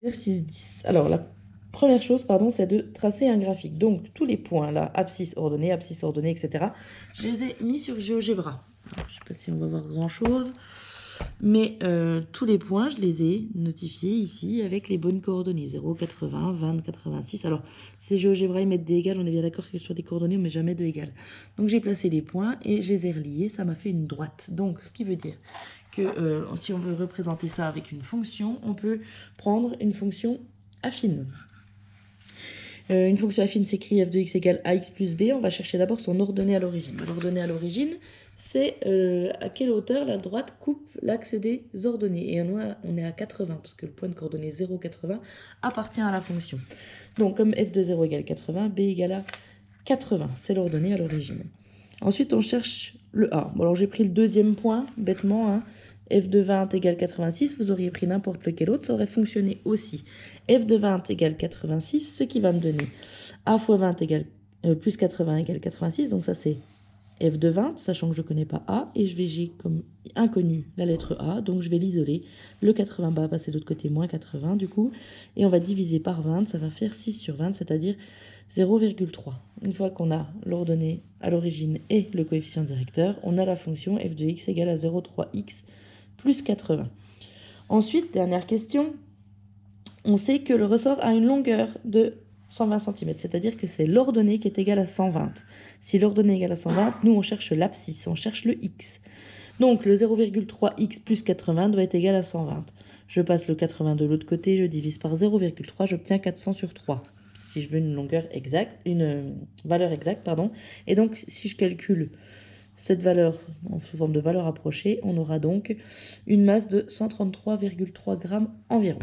Exercice 10. Alors, la première chose, pardon, c'est de tracer un graphique. Donc, tous les points là, abscisse ordonnée, etc., je les ai mis sur GeoGebra. Alors, je ne sais pas si on va voir grand-chose, mais tous les points, je les ai notifiés ici avec les bonnes coordonnées. 0, 80, 20, 86. Alors, c'est GeoGebra, ils mettent des égales. On est bien d'accord que sur les coordonnées, on ne met jamais de égales. Donc, j'ai placé les points et je les ai reliés. Ça m'a fait une droite. Donc, ce qui veut dire que si on veut représenter ça avec une fonction, on peut prendre une fonction affine. Une fonction affine s'écrit f de x égale ax plus b. On va chercher d'abord son ordonnée à l'origine. L'ordonnée à l'origine, c'est à quelle hauteur la droite coupe l'axe des ordonnées. Et on est à 80, parce que le point de coordonnée 0, 80 appartient à la fonction. Donc, comme f de 0 égale 80, b égale à 80. C'est l'ordonnée à l'origine. Ensuite, on cherche le a. Bon, alors, j'ai pris le deuxième point, bêtement, hein. F de 20 égale 86, vous auriez pris n'importe lequel autre, ça aurait fonctionné aussi. F de 20 égale 86, ce qui va me donner a fois 20 égale, plus 80 égale 86, donc ça c'est f de 20, sachant que je ne connais pas a, et j'ai comme inconnu la lettre a, donc je vais l'isoler. Le 80 va passer de l'autre côté, moins 80 du coup, et on va diviser par 20, ça va faire 6 sur 20, c'est-à-dire 0,3. Une fois qu'on a l'ordonnée à l'origine et le coefficient directeur, on a la fonction f de x égale à 0,3x plus 80. Ensuite, dernière question, on sait que le ressort a une longueur de 120 cm, c'est-à-dire que c'est l'ordonnée qui est égale à 120. Si l'ordonnée est égale à 120, nous on cherche l'abscisse, on cherche le x. Donc le 0,3x plus 80 doit être égal à 120. Je passe le 80 de l'autre côté, je divise par 0,3, j'obtiens 400 sur 3. Si je veux une longueur exacte, une valeur exacte, pardon. Et donc si je calcule cette valeur sous forme de valeur approchée, on aura donc une masse de 133,3 grammes environ.